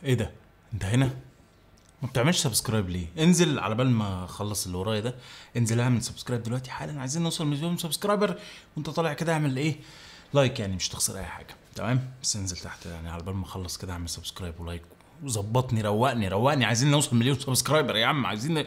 ايه ده؟ انت هنا؟ ما بتعملش سبسكرايب ليه؟ انزل على بال ما اخلص اللي ورايا ده، انزل اعمل سبسكرايب دلوقتي حالا، عايزين نوصل مليون سبسكرايبر، وانت طالع كده اعمل ايه؟ لايك، يعني مش تخسر اي حاجه، تمام؟ بس انزل تحت يعني على بال ما اخلص كده اعمل سبسكرايب ولايك وظبطني، روقني، عايزين نوصل مليون سبسكرايبر يا عم، عايزين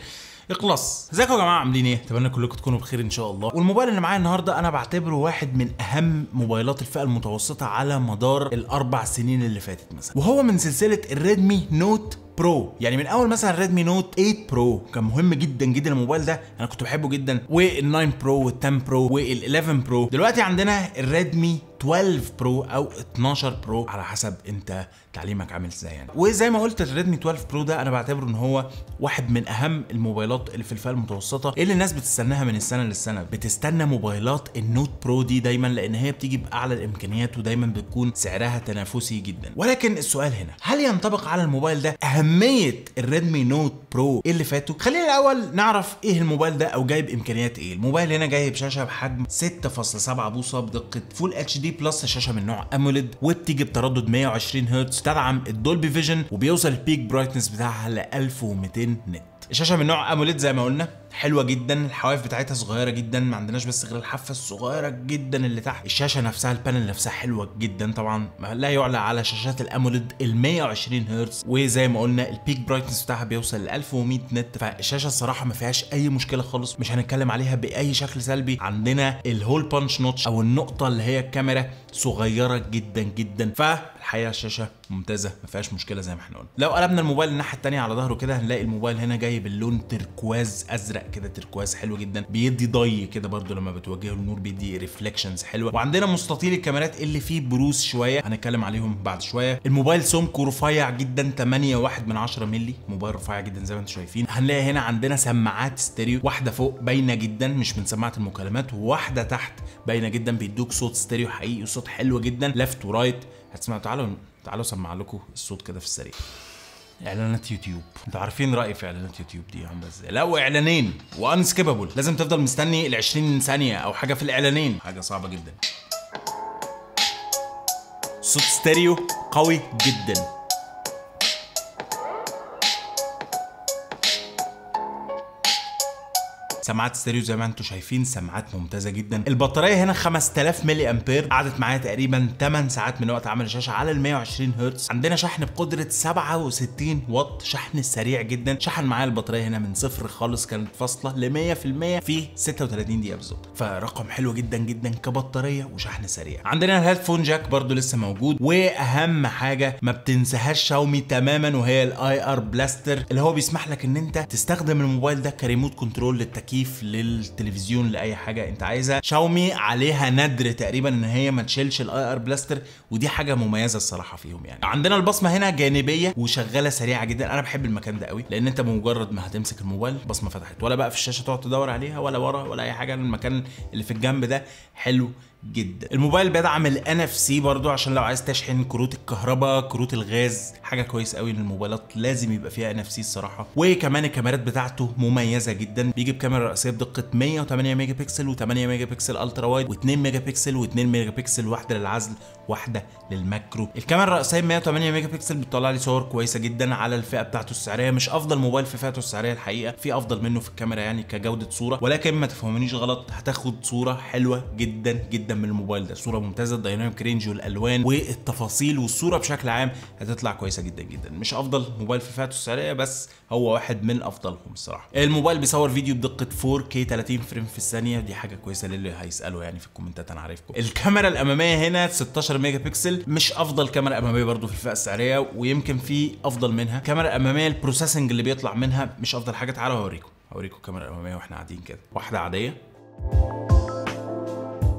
اخلص. ازيكم يا جماعه، عاملين ايه؟ اتمنى كلكم تكونوا بخير ان شاء الله. والموبايل اللي معايا النهارده انا بعتبره واحد من اهم موبايلات الفئه المتوسطه على مدار الاربع سنين اللي فاتت مثلا، وهو من سلسله الريدمي نوت برو. يعني من اول مثلا ريدمي نوت 8 برو كان مهم جدا جدا الموبايل ده، انا كنت بحبه جدا، وال9 برو وال10 برو وال11 برو. دلوقتي عندنا الريدمي 12 برو او 12 برو على حسب انت تعليمك عامل ازاي يعني. وزي ما قلت الريدمي 12 برو ده انا بعتبره ان هو واحد من اهم الموبايلات اللي في الفئه المتوسطه اللي الناس بتستناها من السنه للسنه. بتستنى موبايلات النوت برو دي دايما لان هي بتيجي باعلى الامكانيات ودايما بتكون سعرها تنافسي جدا. ولكن السؤال هنا، هل ينطبق على الموبايل ده اهميه الريدمي نوت برو اللي فاتوا؟ خلينا الاول نعرف ايه الموبايل ده او جايب امكانيات ايه. الموبايل هنا جايب شاشه بحجم 6.7 بوصه بدقه فول اتش دي بلس، شاشه من نوع اموليد، وبتيجي بتردد 120 هرتز، تدعم الدولبي فيجن، وبيوصل البيك برايتنس بتاعها ل 1200 نت. الشاشه من نوع اموليد زي ما قلنا، حلوه جدا، الحواف بتاعتها صغيره جدا، ما عندناش بس غير الحافه الصغيره جدا اللي تحت. الشاشه نفسها البانل نفسها حلوه جدا، طبعا لا يعلى على شاشات الاموليد ال 120 هرتز، وزي ما قلنا البيك برايتنس بتاعها بيوصل ل 1100 نت. فالشاشه الصراحه ما فيهاش اي مشكله خالص، مش هنتكلم عليها باي شكل سلبي. عندنا الهول بانش نوتش او النقطه اللي هي الكاميرا صغيره جدا جدا، فالحقيقه الشاشه ممتازه ما فيهاش مشكله زي ما احنا قلنا. لو قلبنا الموبايل الناحيه الثانيه على ظهره كده هنلاقي الموبايل هنا جاي باللون تركواز ازرق كده، تركواز حلو جدا، بيدي ضي كده برده لما بتوجهه النور، بيدي ريفليكشنز حلوه. وعندنا مستطيل الكاميرات اللي فيه بروز شويه، هنتكلم عليهم بعد شويه. الموبايل سمكه رفيع جدا، 8.1 مللي، موبايل رفيع جدا زي ما انتم شايفين. هنلاقي هنا عندنا سماعات ستيريو، واحده فوق باينه جدا مش من سماعه المكالمات، وواحده تحت باينه جدا، بيدوك صوت ستيريو حقيقي وصوت حلو جدا ليفت ورايت. هتسمعوا، تعالوا اسمع لكم الصوت كده في السريع. اعلانات يوتيوب، انتوا عارفين رايي في اعلانات يوتيوب دي عامله ازاي؟ لو اعلانين وانسكيبابل لازم تفضل مستني ال 20 ثانيه او حاجه في الاعلانين، حاجه صعبه جدا. صوت ستيريو قوي جدا. سماعات ستيريو زي ما انتم شايفين، سماعات ممتازه جدا. البطاريه هنا 5000 ملي امبير، قعدت معايا تقريبا 8 ساعات من وقت عمل الشاشه على ال 120 هرتز. عندنا شحن بقدره 67 واط، شحن سريع جدا. شحن معايا البطاريه هنا من صفر خالص، كانت فاصله ل 100% في 36 دقيقه بالظبط، فرقم حلو جدا جدا كبطاريه وشحن سريع. عندنا الهيدفون جاك برضو لسه موجود، واهم حاجه ما بتنساهاش شاومي تماما، وهي الاي ار بلاستر اللي هو بيسمح لك ان انت تستخدم الموبايل ده كريموت كنترول للتكييف، للتلفزيون، لاي حاجه انت عايزها. شاومي عليها ندر تقريبا ان هي ما تشيلش الاي ار بلاستر، ودي حاجه مميزه الصراحه فيهم يعني. عندنا البصمه هنا جانبيه وشغاله سريعه جدا، انا بحب المكان ده قوي لان انت بمجرد ما هتمسك الموبايل بصمه فتحت، ولا بقى في الشاشه تقعد تدور عليها ولا ورا ولا اي حاجه. المكان اللي في الجنب ده حلو جدا. الموبايل بيدعم ال NFC برضو عشان لو عايز تشحن كروت الكهرباء، كروت الغاز، حاجه كويس قوي. الموبايلات لازم يبقى فيها NFC الصراحه. وكمان الكاميرات بتاعته مميزه جدا، بيجي بكاميرا رئيسيه بدقه 108 ميجا بكسل و8 ميجا بكسل الترا وايد و2 ميجا بكسل و2 ميجا بكسل، واحده للعزل واحده للماكرو. الكاميرا الرئيسيه 108 ميجا بكسل بتطلع لي صور كويسه جدا على الفئه بتاعته السعريه. مش افضل موبايل في فئته السعريه الحقيقه، في افضل منه في الكاميرا يعني كجوده صوره، ولكن ما تفهمونيش غلط، هتاخد صوره حلوه جدا جدا من الموبايل ده، صوره ممتازه. الدايناميك رينج والالوان والتفاصيل والصوره بشكل عام هتطلع كويسه جدا جدا. مش افضل موبايل في فئته السعريه، بس هو واحد من افضلهم الصراحه. الموبايل بيصور فيديو بدقه 4K 30 فريم في الثانيه، دي حاجه كويسه للي هيسالوا يعني في الكومنتات، انا عارفكم. الكاميرا الاماميه هنا 16 ميجا بكسل، مش افضل كاميرا اماميه برضو في الفئه السعريه، ويمكن في افضل منها. الكاميرا الاماميه البروسيسنج اللي بيطلع منها مش افضل حاجه. تعالوا هوريكم الكاميرا الاماميه واحنا قاعدين كده، واحده عاديه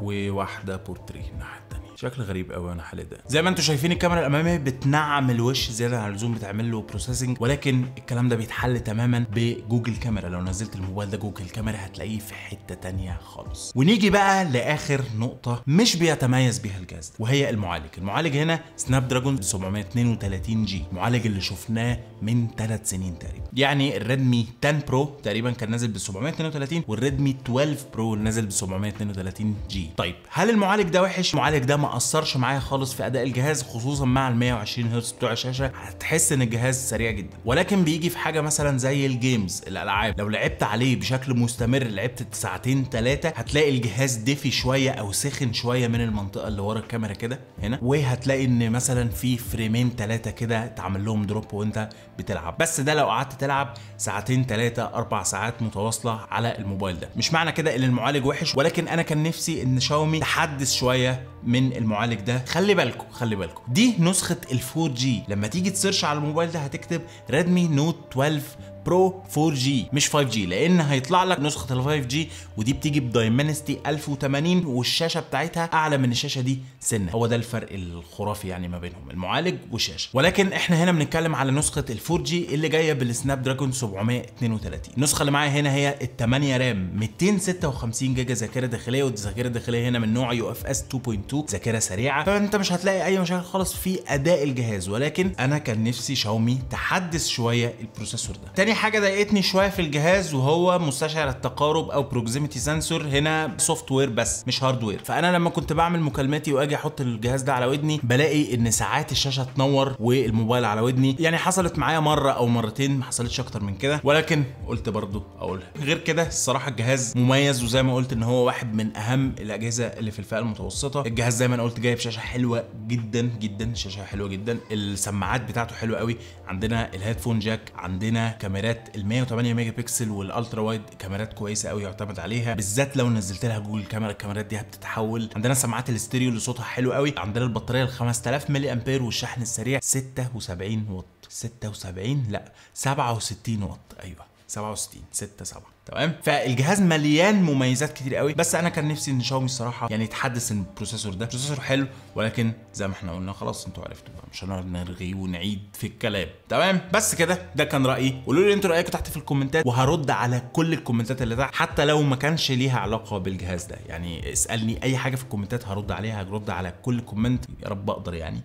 وواحده بورتري الناحيه الثانيه، شكل غريب قوي انا حالي ده. زي ما انتم شايفين الكاميرا الاماميه بتنعم الوش زياده عن اللزوم، بتعمل له بروسيسنج، ولكن الكلام ده بيتحل تماما بجوجل كاميرا. لو نزلت الموبايل ده جوجل كاميرا هتلاقيه في حته ثانيه خالص. ونيجي بقى لاخر نقطه مش بيتميز بيها الجهاز ده، وهي المعالج. المعالج هنا سناب دراجون 732 جي، المعالج اللي شفناه من 3 سنين تقريبا. يعني الريدمي 10 برو تقريبا كان نازل ب 732، والريدمي 12 برو نازل ب 732 جي. طيب هل المعالج ده وحش؟ المعالج ده ما اثرش معايا خالص في اداء الجهاز، خصوصا مع ال 120 هرتز بتوع الشاشه هتحس ان الجهاز سريع جدا. ولكن بيجي في حاجه مثلا زي الجيمز، الالعاب، لو لعبت عليه بشكل مستمر لعبت ساعتين 3 هتلاقي الجهاز دفي شويه او سخن شويه من المنطقه اللي ورا الكاميرا كده هنا، وهتلاقي ان مثلا في فريمين 3 كده اتعمل لهم دروب وانت بتلعب. بس ده لو قعدت تلعب ساعتين 3 4 ساعات متواصله على الموبايل ده. مش معنى كده ان المعالج وحش، ولكن انا كان نفسي ان شاومي تحدث شويه من المعالج ده. خلي بالكم دي نسخه ال 4G. لما تيجي تسيرش على الموبايل ده هتكتب ريدمي نوت 12 برو 4G مش 5G، لان هيطلع لك نسخه ال 5G ودي بتيجي بدايمنستي 1080 والشاشه بتاعتها اعلى من الشاشه دي سنه. هو ده الفرق الخرافي يعني ما بينهم، المعالج والشاشه. ولكن احنا هنا بنتكلم على نسخه ال 4G اللي جايه بالسناب دراجون 732. النسخه اللي معايا هنا هي ال 8 رام 256 جيجا ذاكره داخليه، والذاكره الداخليه هنا من نوع UFS 2.2 ذاكره سريعه، فانت مش هتلاقي اي مشاكل خالص في اداء الجهاز. ولكن انا كان نفسي شاومي تحدث شويه البروسيسور ده. تاني حاجه ضايقتني شويه في الجهاز وهو مستشعر التقارب او بروكسيميتي سنسور. هنا سوفت وير بس مش هاردوير، فانا لما كنت بعمل مكالماتي واجي احط الجهاز ده على ودني بلاقي ان ساعات الشاشه تنور والموبايل على ودني. يعني حصلت معايا مره او مرتين، ما حصلتش اكتر من كده، ولكن قلت برضو اقولها. غير كده الصراحه الجهاز مميز، وزي ما قلت ان هو واحد من اهم الاجهزه اللي في الفئه المتوسطه. الجهاز زي ما انا قلت جايب شاشه حلوه جدا جدا، شاشه حلوه جدا، السماعات بتاعته حلوه قوي، عندنا الهيدفون جاك، عندنا كاميرات ال 108 ميجا بكسل والالترا وايد، كاميرات كويسه قوي يعتمد عليها، بالذات لو نزلت لها جوجل كاميرا الكاميرات دي هتتحول. عندنا سماعات الاستيريو اللي صوتها حلو قوي، عندنا البطاريه ال 5000 ملي امبير والشحن السريع 76 واط. 76 لا 67 واط، ايوه 67 6 7 تمام. فالجهاز مليان مميزات كتير قوي، بس انا كان نفسي ان شاومي الصراحه يعني يتحدث ان البروسيسور ده بروسيسور حلو، ولكن زي ما احنا قلنا خلاص انتوا عرفتوا بقى، مش هنقعد نرغي ونعيد في الكلام. تمام بس كده، ده كان رايي. قولوا لي انتوا رايكم تحت في الكومنتات، وهرد على كل الكومنتات اللي تحت حتى لو ما كانش ليها علاقه بالجهاز ده. يعني اسالني اي حاجه في الكومنتات هرد عليها، هرد على كل كومنت يا رب اقدر يعني.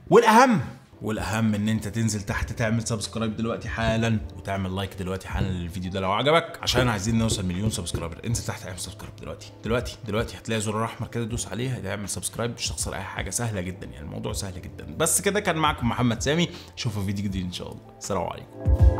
والاهم ان انت تنزل تحت تعمل سبسكرايب دلوقتي حالا، وتعمل لايك دلوقتي حالا للفيديو ده لو عجبك، عشان عايزين نوصل مليون سبسكرايبر. انزل تحت اعمل سبسكرايب دلوقتي هتلاقي زرار احمر كده دوس عليه هتعمل سبسكرايب، مش هتخسر اي حاجه، سهله جدا يعني، الموضوع سهل جدا. بس كده كان معاكم محمد سامي، اشوفكم في فيديو جديد ان شاء الله. السلام عليكم.